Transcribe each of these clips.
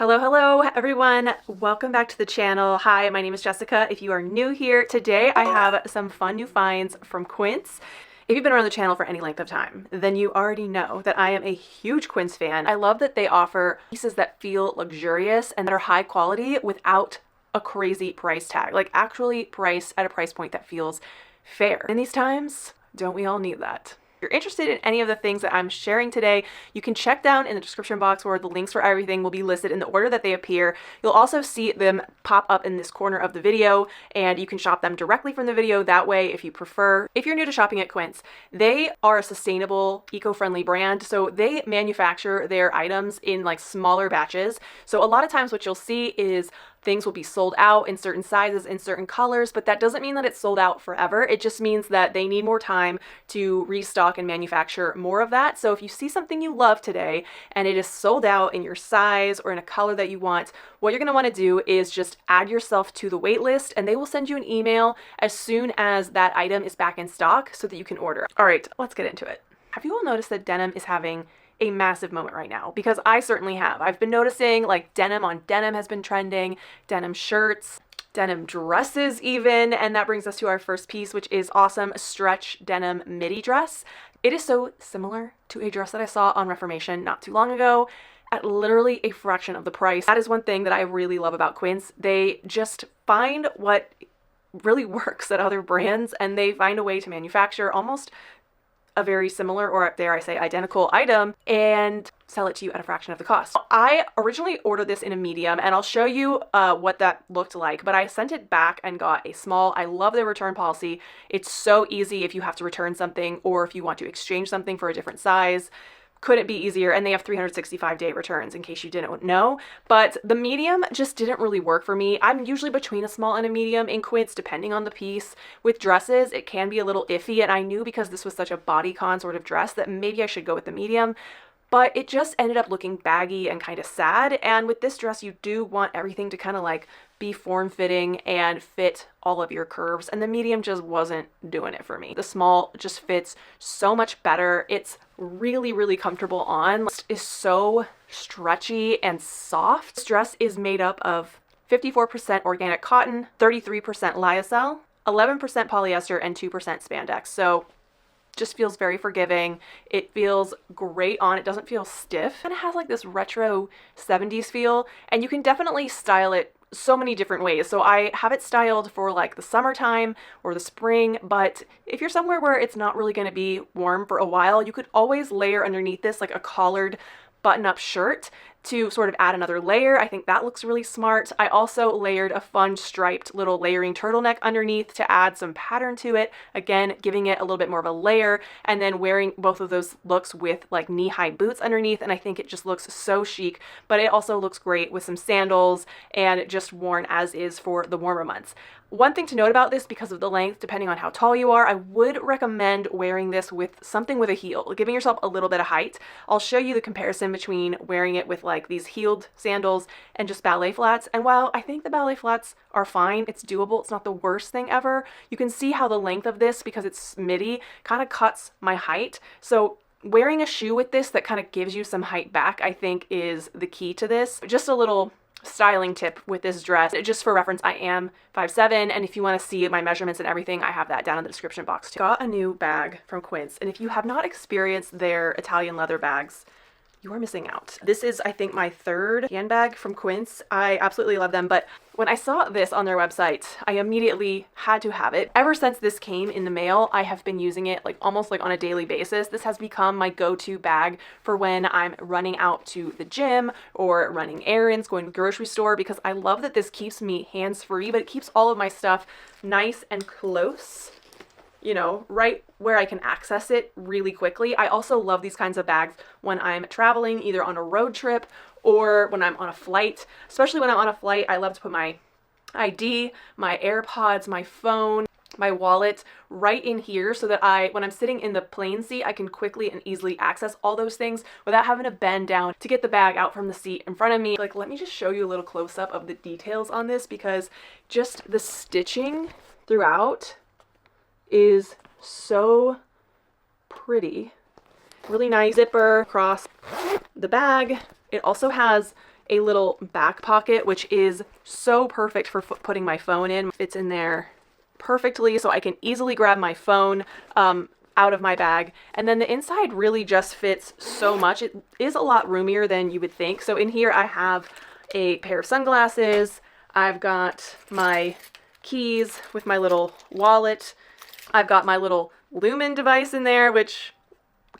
Hello everyone. Welcome back to the channel. Hi, my name is Jessica. If you are new here, today I have some fun new finds from Quince. If you've been around the channel for any length of time, then you already know that I am a huge Quince fan. I love that they offer pieces that feel luxurious and that are high quality without a crazy price tag, like actually priced at a price point that feels fair. In these times, don't we all need that? If you're interested in any of the things that I'm sharing today, you can check down in the description box where the links for everything will be listed in the order that they appear. You'll also see them pop up in this corner of the video, and you can shop them directly from the video that way if you prefer. If you're new to shopping at Quince, they are a sustainable, eco-friendly brand, so they manufacture their items in like smaller batches. So a lot of times what you'll see is things will be sold out in certain sizes, in certain colors, but that doesn't mean that it's sold out forever. It just means that they need more time to restock and manufacture more of that. So if you see something you love today and it is sold out in your size or in a color that you want, what you're gonna wanna do is just add yourself to the wait list, and they will send you an email as soon as that item is back in stock so that you can order. All right, let's get into it. Have you all noticed that denim is having a massive moment right now? Because I certainly have. I've been noticing like denim on denim has been trending, denim shirts, denim dresses even, and that brings us to our first piece, which is awesome stretch denim midi dress. It is so similar to a dress that I saw on Reformation not too long ago at literally a fraction of the price. That is one thing that I really love about Quince. They just find what really works at other brands, and they find a way to manufacture almost a very similar, or dare I say identical item, and sell it to you at a fraction of the cost. I originally ordered this in a medium, and I'll show you what that looked like, but I sent it back and got a small. I love their return policy. It's so easy if you have to return something or if you want to exchange something for a different size. Couldn't be easier, and they have 365-day returns in case you didn't know. But the medium just didn't really work for me. I'm usually between a small and a medium in Quince depending on the piece. With dresses, it can be a little iffy, and I knew because this was such a bodycon sort of dress that maybe I should go with the medium, but it just ended up looking baggy and kind of sad. And with this dress, you do want everything to kind of like be form-fitting and fit all of your curves, and the medium just wasn't doing it for me. The small just fits so much better. It's really comfortable on. It's so stretchy and soft. This dress is made up of 54% organic cotton, 33% lyocell, 11% polyester, and 2% spandex. So just feels very forgiving. It feels great on. It doesn't feel stiff, and it has like this retro 70s feel, and you can definitely style it so many different ways. So I have it styled for like the summertime or the spring, but if you're somewhere where it's not really going to be warm for a while, you could always layer underneath this like a collared button-up shirt to sort of add another layer. I think that looks really smart. I also layered a fun striped little layering turtleneck underneath to add some pattern to it, again giving it a little bit more of a layer, and then wearing both of those looks with like knee-high boots underneath, and I think it just looks so chic. But it also looks great with some sandals and just worn as is for the warmer months. One thing to note about this, because of the length, depending on how tall you are, I would recommend wearing this with something with a heel, giving yourself a little bit of height. I'll show you the comparison between wearing it with like these heeled sandals and just ballet flats. And while I think the ballet flats are fine, it's doable, it's not the worst thing ever, you can see how the length of this, because it's midi, kind of cuts my height. So wearing a shoe with this that kind of gives you some height back, I think, is the key to this. Just a little styling tip with this dress, just for reference, I am 5'7", and if you want to see my measurements and everything, I have that down in the description box too. Got a new bag from Quince, and if you have not experienced their Italian leather bags, you are missing out. This is, I think, my third handbag from Quince. I absolutely love them, but when I saw this on their website, I immediately had to have it. Ever since this came in the mail, I have been using it like almost like on a daily basis. This has become my go-to bag for when I'm running out to the gym or running errands, going to the grocery store, because I love that this keeps me hands-free, but it keeps all of my stuff nice and close, you know, right where I can access it really quickly. I also love these kinds of bags when I'm traveling, either on a road trip or when I'm on a flight. Especially when I'm on a flight, I love to put my ID, my AirPods, my phone, my wallet right in here so that when I'm sitting in the plane seat, I can quickly and easily access all those things without having to bend down to get the bag out from the seat in front of me. Like, let me just show you a little close-up of the details on this, because just the stitching throughout is so pretty. Really nice zipper across the bag. It also has a little back pocket, which is so perfect for putting my phone in. It's in there perfectly, so I can easily grab my phone out of my bag. And then the inside really just fits so much. It is a lot roomier than you would think. So in here I have a pair of sunglasses. I've got my keys with my little wallet. I've got my little Lumen device in there, which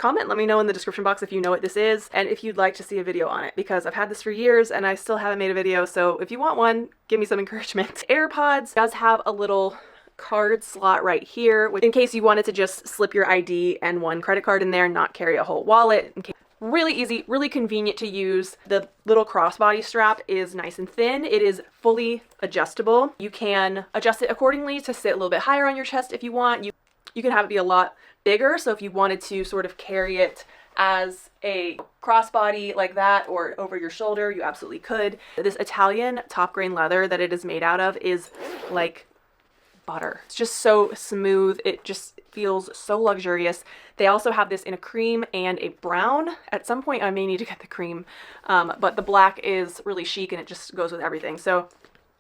let me know in the description box if you know what this is and if you'd like to see a video on it, because I've had this for years and I still haven't made a video. So if you want one, give me some encouragement. AirPods does have a little card slot right here, which in case you wanted to just slip your ID and one credit card in there and not carry a whole wallet. Really easy, really convenient to use. The little crossbody strap is nice and thin. It is fully adjustable. You can adjust it accordingly to sit a little bit higher on your chest if you want. You can have it be a lot bigger, so if you wanted to sort of carry it as a crossbody like that or over your shoulder, you absolutely could. This Italian top grain leather that it is made out of is like butter. It's just so smooth. It just feels so luxurious. They also have this in a cream and a brown. At some point I may need to get the cream, but the black is really chic and it just goes with everything. So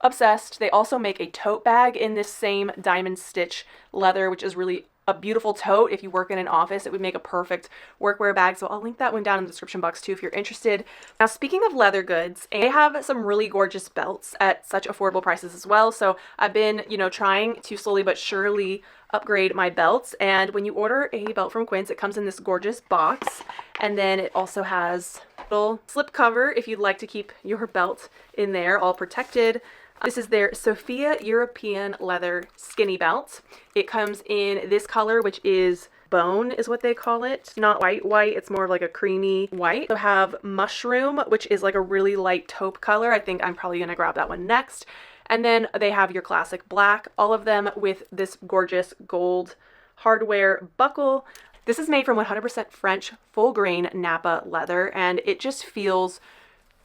obsessed. They also make a tote bag in this same diamond stitch leather, which is really a beautiful tote. If you work in an office, it would make a perfect workwear bag. So I'll link that one down in the description box too if you're interested. Now, speaking of leather goods, they have some really gorgeous belts at such affordable prices as well. So I've been, trying to slowly but surely upgrade my belts. And when you order a belt from Quince, it comes in this gorgeous box. And then it also has a little slip cover if you'd like to keep your belt in there all protected. This is their Sophia European leather skinny belt. It comes in this color, which is bone is what they call it. Not white, it's more like a creamy white. They have mushroom, which is like a really light taupe color. I think I'm probably gonna grab that one next. And then they have your classic black, all of them with this gorgeous gold hardware buckle. This is made from 100% French full grain Napa leather, and it just feels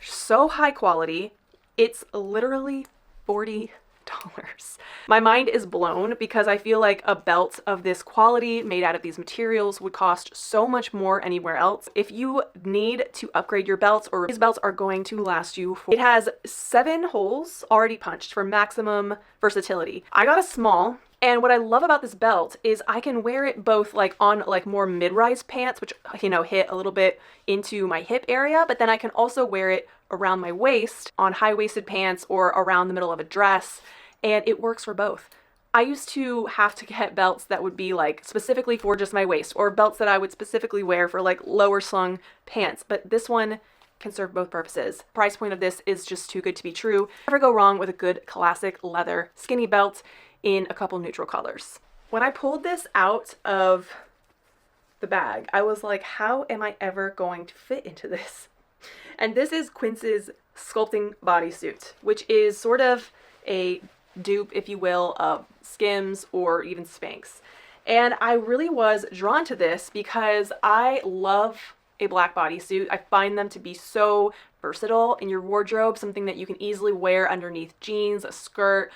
so high quality. It's literally $40. My mind is blown because I feel like a belt of this quality made out of these materials would cost so much more anywhere else. If you need to upgrade your belts, or these belts are going to last you it has 7 holes already punched for maximum versatility. I got a small, and what I love about this belt is I can wear it both like on like more mid-rise pants, which hit a little bit into my hip area, but then I can also wear it around my waist on high-waisted pants or around the middle of a dress, and it works for both. I used to have to get belts that would be like specifically for just my waist, or belts that I would specifically wear for like lower slung pants, but this one can serve both purposes. Price point of this is just too good to be true. Never go wrong with a good classic leather skinny belt in a couple neutral colors. When I pulled this out of the bag, I was like, how am I ever going to fit into this? And this is Quince's Sculpting bodysuit, which is sort of a dupe, if you will, of Skims or even Spanx. And I really was drawn to this because I love a black bodysuit. I find them to be so versatile in your wardrobe, something that you can easily wear underneath jeans, a skirt,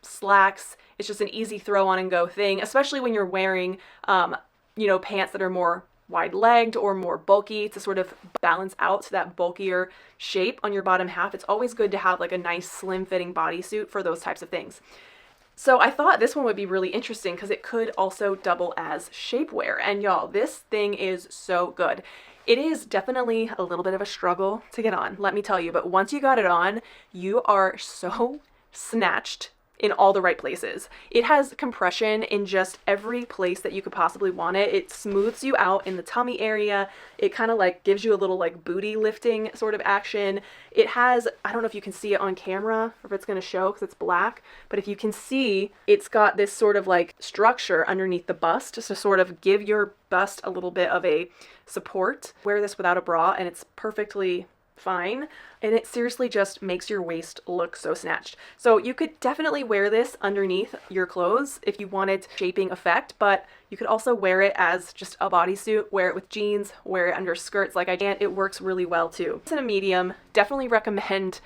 slacks. It's just an easy throw on and go thing, especially when you're wearing, pants that are more wide-legged or more bulky to sort of balance out that bulkier shape on your bottom half. It's always good to have like a nice slim-fitting bodysuit for those types of things. So I thought this one would be really interesting because it could also double as shapewear. And y'all, this thing is so good. It is definitely a little bit of a struggle to get on, let me tell you, but once you got it on, you are so snatched in all the right places. It has compression in just every place that you could possibly want it. It smooths you out in the tummy area. It kind of like gives you a little like booty lifting sort of action. It has, I don't know if you can see it on camera or if it's going to show because it's black, but if you can see, it's got this sort of like structure underneath the bust to sort of give your bust a little bit of a support. Wear this without a bra and it's perfectly fine, and it seriously just makes your waist look so snatched. So you could definitely wear this underneath your clothes if you wanted shaping effect, but you could also wear it as just a bodysuit, wear it with jeans, wear it under skirts like I did. It works really well too. It's in a medium. Definitely recommend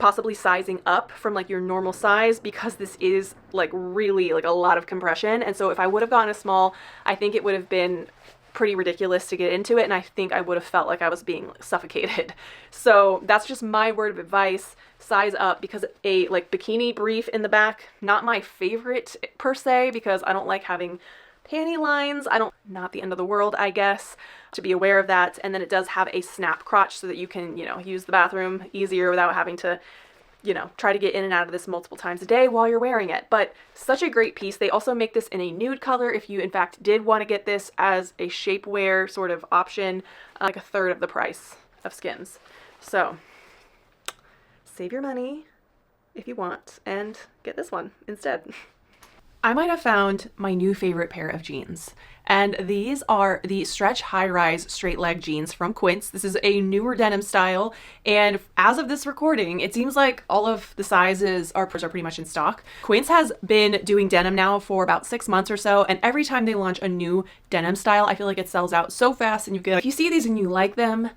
possibly sizing up from like your normal size because this is like really like a lot of compression, and so if I would have gotten a small, I think it would have been pretty ridiculous to get into it, and I think I would have felt like I was being suffocated. So that's just my word of advice. Size up, because a like bikini brief in the back, not my favorite per se, because I don't like having panty lines. Not the end of the world, I guess, to be aware of that. And then it does have a snap crotch so that you can, use the bathroom easier without having to, try to get in and out of this multiple times a day while you're wearing it. But such a great piece. They also make this in a nude color if you in fact did want to get this as a shapewear sort of option, like a third of the price of Skims. So save your money if you want and get this one instead. I might have found my new favorite pair of jeans, and these are the stretch high-rise straight leg jeans from Quince. This is a newer denim style, and as of this recording, it seems like all of the sizes are pretty much in stock. Quince has been doing denim now for about 6 months or so, and every time they launch a new denim style, I feel like it sells out so fast, and if you see these and you like them,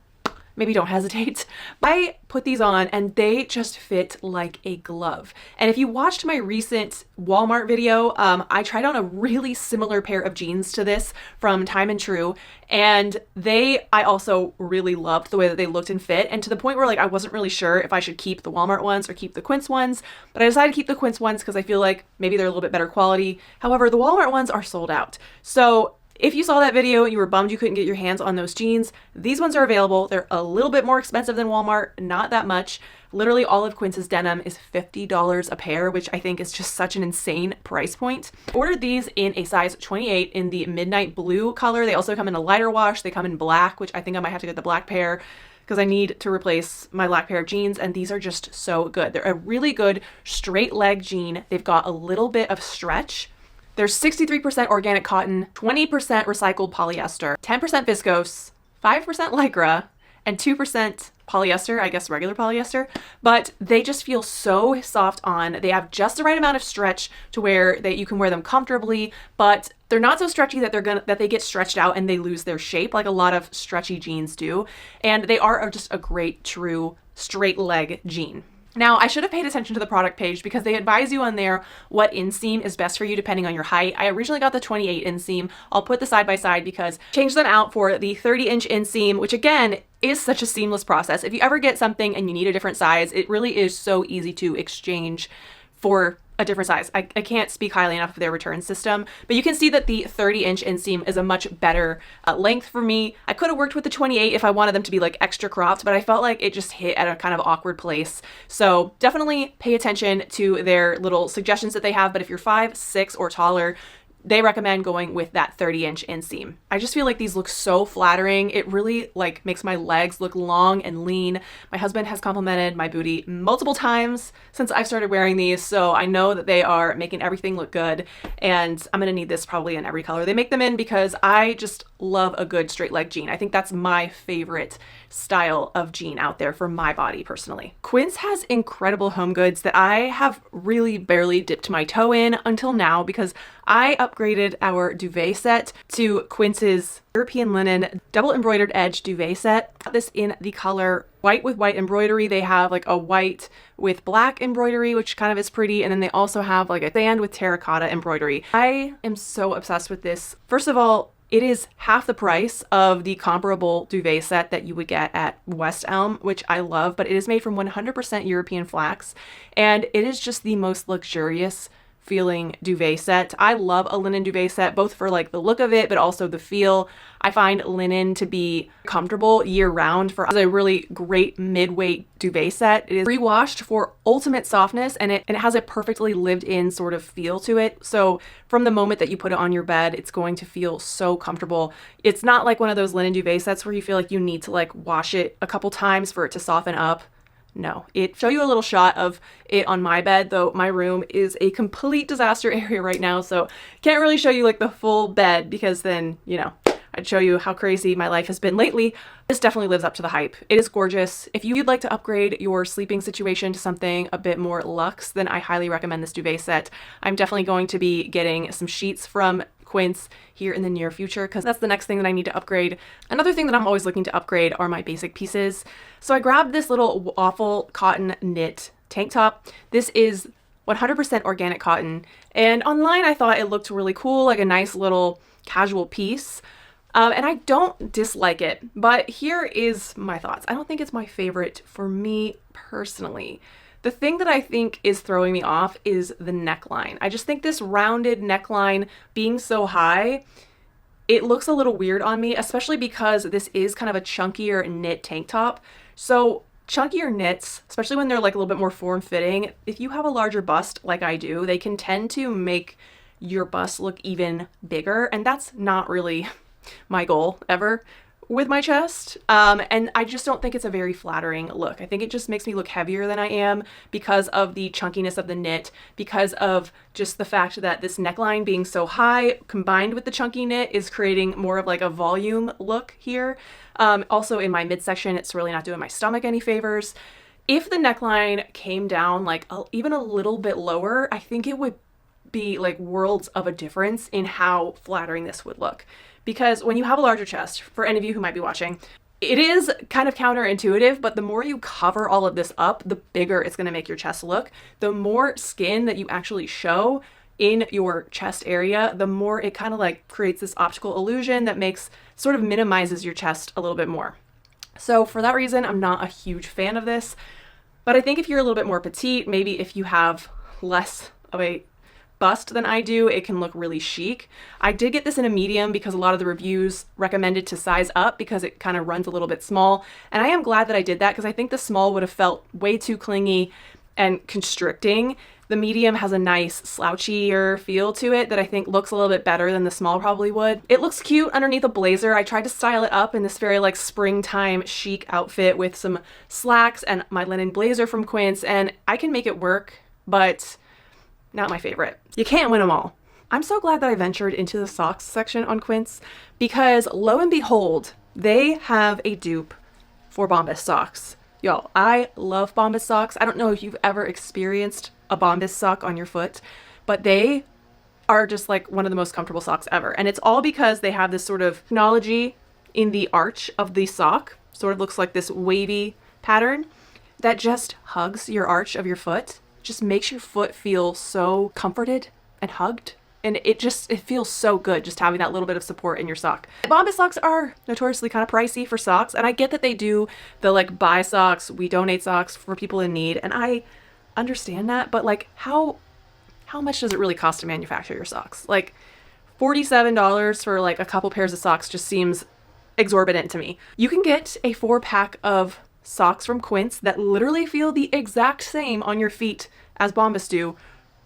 maybe don't hesitate. I put these on and they just fit like a glove. And if you watched my recent Walmart video, I tried on a really similar pair of jeans to this from Time and True. And I also really loved the way that they looked and fit. And to the point where I wasn't really sure if I should keep the Walmart ones or keep the Quince ones, but I decided to keep the Quince ones because I feel like maybe they're a little bit better quality. However, the Walmart ones are sold out. So if you saw that video and you were bummed you couldn't get your hands on those jeans, these ones are available. They're a little bit more expensive than Walmart, not that much. Literally all of Quince's denim is $50 a pair, which I think is just such an insane price point. Ordered these in a size 28 in the midnight blue color. They also come in a lighter wash. They come in black, which I think I might have to get the black pair because I need to replace my black pair of jeans, and these are just so good. They're a really good straight leg jean. They've got a little bit of stretch. There's 63% organic cotton, 20% recycled polyester, 10% viscose, 5% lycra, and 2% polyester, I guess regular polyester, but they just feel so soft on. They have just the right amount of stretch to where that you can wear them comfortably, but they're not so stretchy that they get stretched out and they lose their shape like a lot of stretchy jeans do. And they are just a great true straight leg jean. Now, I should have paid attention to the product page because they advise you on there what inseam is best for you depending on your height. I originally got the 28 inseam. I'll put the side by side because I changed them out for the 30-inch inseam, which again is such a seamless process. If you ever get something and you need a different size, it really is so easy to exchange for a different size. I can't speak highly enough of their return system, but you can see that the 30-inch inseam is a much better length for me. I could have worked with the 28 if I wanted them to be like extra cropped, but I felt like it just hit at a kind of awkward place. So definitely pay attention to their little suggestions that they have, but if you're 5'6" or taller, they recommend going with that 30-inch inseam. I just feel like these look so flattering. It really makes my legs look long and lean. My husband has complimented my booty multiple times since I've started wearing these, so I know that they are making everything look good, and I'm gonna need this probably in every color they make them in because I just love a good straight leg jean. I think that's my favorite style of jean out there for my body personally. Quince has incredible home goods that I have really barely dipped my toe in until now because I upgraded our duvet set to Quince's European linen double embroidered edge duvet set. Got this in the color white with white embroidery. They have a white with black embroidery, which kind of is pretty. And then they also have a sand with terracotta embroidery. I am so obsessed with this. First of all, it is half the price of the comparable duvet set that you would get at West Elm, which I love, but it is made from 100% European flax, and it is just the most luxurious feeling duvet set. I love a linen duvet set, both for the look of it, but also the feel. I find linen to be comfortable year round for a really great mid-weight duvet set. It is pre-washed for ultimate softness, and it has a perfectly lived-in sort of feel to it. So from the moment that you put it on your bed, it's going to feel so comfortable. It's not like one of those linen duvet sets where you feel like you need to wash it a couple times for it to soften up. No, show you a little shot of it on my bed, though my room is a complete disaster area right now, so can't really show you the full bed because then, I'd show you how crazy my life has been lately. This definitely lives up to the hype. It is gorgeous. If you'd like to upgrade your sleeping situation to something a bit more luxe, then I highly recommend this duvet set. I'm definitely going to be getting some sheets from Quince here in the near future because that's the next thing that I need to upgrade. Another thing that I'm always looking to upgrade are my basic pieces. So I grabbed this little Waffle cotton knit tank top. This is 100% organic cotton, and online I thought it looked really cool, like a nice little casual piece. And I don't dislike it, but here is my thoughts. I don't think it's my favorite for me personally. The thing that I think is throwing me off is the neckline. I just think this rounded neckline being so high, it looks a little weird on me, especially because this is kind of a chunkier knit tank top. So chunkier knits, especially when they're like a little bit more form-fitting, if you have a larger bust like I do, they can tend to make your bust look even bigger, and that's not really my goal ever with my chest. And I just don't think it's a very flattering look. I think it just makes me look heavier than I am because of the chunkiness of the knit, because of just the fact that this neckline being so high combined with the chunky knit is creating more of like a volume look here. Also in my midsection, it's really not doing my stomach any favors. If the neckline came down like even a little bit lower, I think it would be like worlds of a difference in how flattering this would look. Because when you have a larger chest, for any of you who might be watching, it is kind of counterintuitive, but the more you cover all of this up, the bigger it's going to make your chest look. The more skin that you actually show in your chest area, the more it kind of like creates this optical illusion that sort of minimizes your chest a little bit more. So for that reason, I'm not a huge fan of this. But I think if you're a little bit more petite, maybe if you have less of a bust than I do, it can look really chic. I did get this in a medium because a lot of the reviews recommended to size up because it kind of runs a little bit small. And I am glad that I did that because I think the small would have felt way too clingy and constricting. The medium has a nice slouchier feel to it that I think looks a little bit better than the small probably would. It looks cute underneath a blazer. I tried to style it up in this very like springtime chic outfit with some slacks and my linen blazer from Quince, and I can make it work, but not my favorite. You can't win them all. I'm so glad that I ventured into the socks section on Quince because lo and behold, they have a dupe for Bombas socks. Y'all, I love Bombas socks. I don't know if you've ever experienced a Bombas sock on your foot, but they are just like one of the most comfortable socks ever. And it's all because they have this sort of technology in the arch of the sock, sort of looks like this wavy pattern that just hugs your arch of your foot. Just makes your foot feel so comforted and hugged. And it feels so good just having that little bit of support in your sock. Bombas socks are notoriously kind of pricey for socks. And I get that they do the like buy socks, we donate socks for people in need. And I understand that, but like how much does it really cost to manufacture your socks? Like $47 for like a couple pairs of socks just seems exorbitant to me. You can get a 4-pack of socks from Quince that literally feel the exact same on your feet as Bombas do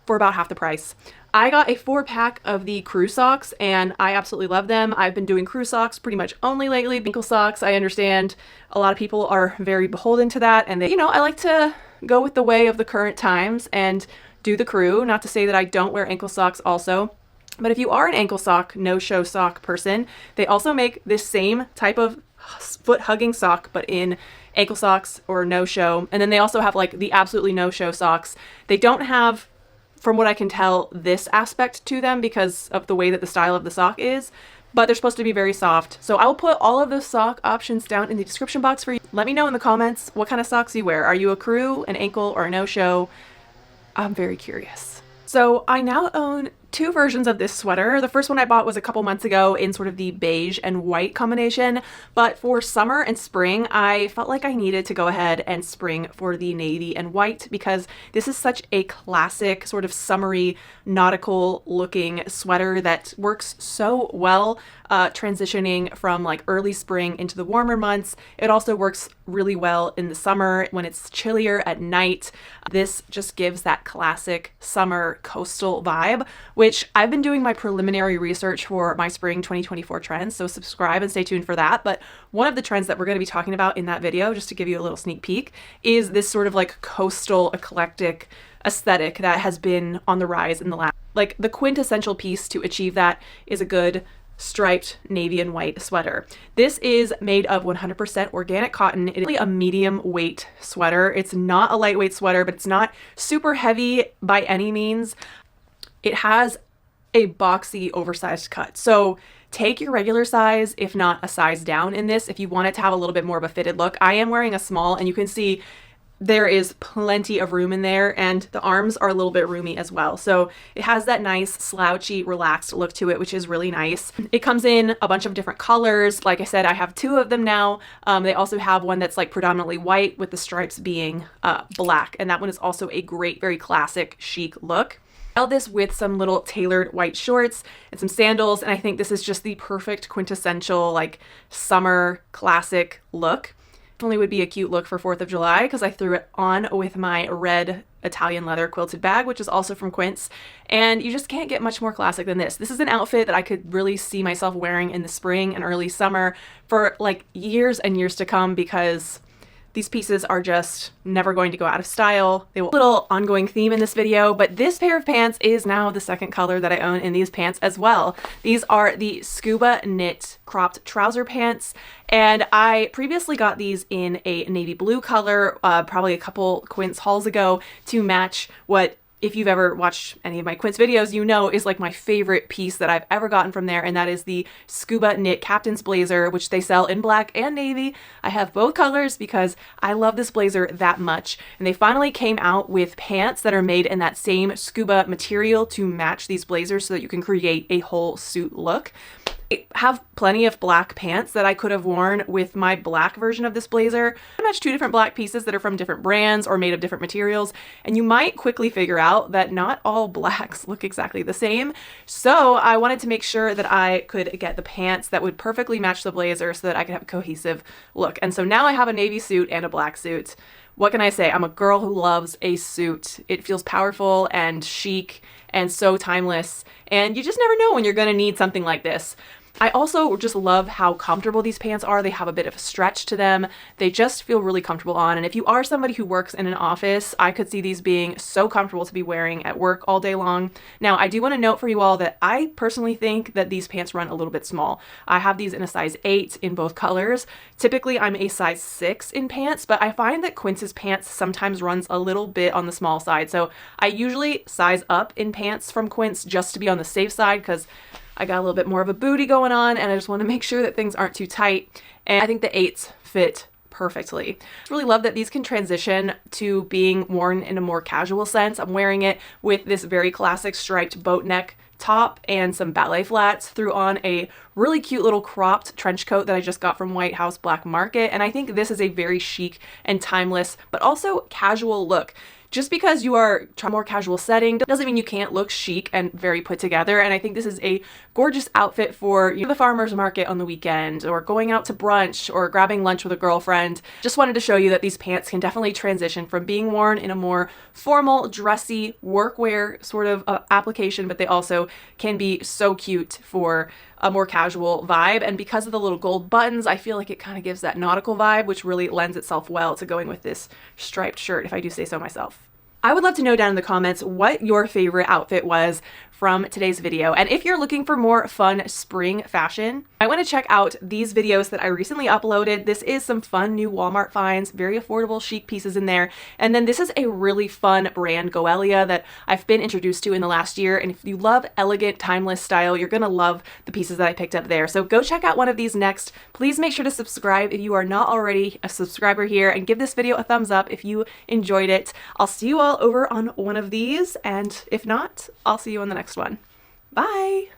for about half the price. I got a 4-pack of the crew socks and I absolutely love them. I've been doing crew socks pretty much only lately. Ankle socks, I understand a lot of people are very beholden to that, and I like to go with the way of the current times and do the crew. Not to say that I don't wear ankle socks also, but if you are an ankle sock, no-show sock person, they also make this same type of foot hugging sock, but in ankle socks or no-show. And then they also have like the absolutely no-show socks. They don't have, from what I can tell, this aspect to them because of the way that the style of the sock is, but they're supposed to be very soft. So I will put all of the sock options down in the description box for you. Let me know in the comments what kind of socks you wear. Are you a crew, an ankle, or a no-show? I'm very curious. So I now own 2 versions of this sweater. The first one I bought was a couple months ago in sort of the beige and white combination, but for summer and spring, I felt like I needed to go ahead and spring for the navy and white because this is such a classic sort of summery nautical looking sweater that works so well transitioning from like early spring into the warmer months. It also works really well in the summer when it's chillier at night. This just gives that classic summer coastal vibe, which I've been doing my preliminary research for my spring 2024 trends, so subscribe and stay tuned for that. But one of the trends that we're going to be talking about in that video, just to give you a little sneak peek, is this sort of like coastal eclectic aesthetic that has been on the rise in the last, like the quintessential piece to achieve that is a good striped navy and white sweater. This is made of 100% organic cotton. It is a medium weight sweater. It's not a lightweight sweater, but it's not super heavy by any means. It has a boxy, oversized cut. So take your regular size, if not a size down in this, if you want it to have a little bit more of a fitted look. I am wearing a small, and you can see there is plenty of room in there, and the arms are a little bit roomy as well. So it has that nice slouchy, relaxed look to it, which is really nice. It comes in a bunch of different colors. Like I said, I have 2 of them now. They also have one that's like predominantly white with the stripes being black, and that one is also a great, very classic chic look. I styled this with some little tailored white shorts and some sandals, and I think this is just the perfect quintessential like summer classic look. Definitely would be a cute look for 4th of July because I threw it on with my red Italian leather quilted bag, which is also from Quince, and you just can't get much more classic than this. This is an outfit that I could really see myself wearing in the spring and early summer for like years and years to come, because these pieces are just never going to go out of style. They will little ongoing theme in this video, but this pair of pants is now the 2nd color that I own in these pants as well. These are the Scuba knit cropped trouser pants, and I previously got these in a navy blue color, probably a couple Quince hauls ago, to match what, if you've ever watched any of my Quince videos, you know is like my favorite piece that I've ever gotten from there, and that is the Scuba knit captain's blazer, which they sell in black and navy. I have both colors because I love this blazer that much, and they finally came out with pants that are made in that same scuba material to match these blazers so that you can create a whole suit look. I have plenty of black pants that I could have worn with my black version of this blazer. I matched 2 different black pieces that are from different brands or made of different materials, and you might quickly figure out that not all blacks look exactly the same. So I wanted to make sure that I could get the pants that would perfectly match the blazer so that I could have a cohesive look. And so now I have a navy suit and a black suit. What can I say? I'm a girl who loves a suit. It feels powerful and chic and so timeless, and you just never know when you're going to need something like this. I also just love how comfortable these pants are. They have a bit of a stretch to them. They just feel really comfortable on. And if you are somebody who works in an office, I could see these being so comfortable to be wearing at work all day long. Now, I do want to note for you all that I personally think that these pants run a little bit small. I have these in a size 8 in both colors. Typically, I'm a size 6 in pants, but I find that Quince's pants sometimes runs a little bit on the small side. So I usually size up in pants from Quince just to be on the safe side, because I got a little bit more of a booty going on, and I just want to make sure that things aren't too tight. And I think the 8s fit perfectly. I really love that these can transition to being worn in a more casual sense. I'm wearing it with this very classic striped boat neck top and some ballet flats, threw on a really cute little cropped trench coat that I just got from White House Black Market. And I think this is a very chic and timeless, but also casual look. Just because you are a more casual setting doesn't mean you can't look chic and very put together. And I think this is a gorgeous outfit for the farmer's market on the weekend, or going out to brunch, or grabbing lunch with a girlfriend. Just wanted to show you that these pants can definitely transition from being worn in a more formal, dressy, workwear sort of application, but they also can be so cute for a more casual vibe. And because of the little gold buttons, I feel like it kind of gives that nautical vibe, which really lends itself well to going with this striped shirt, if I do say so myself. I would love to know down in the comments what your favorite outfit was from today's video. And if you're looking for more fun spring fashion, I want to check out these videos that I recently uploaded. This is some fun new Walmart finds, very affordable chic pieces in there. And then this is a really fun brand, Goelia, that I've been introduced to in the last year. And if you love elegant, timeless style, you're going to love the pieces that I picked up there. So go check out one of these next. Please make sure to subscribe if you are not already a subscriber here, and give this video a thumbs up if you enjoyed it. I'll see you all over on one of these, and if not, I'll see you on the next one. Bye!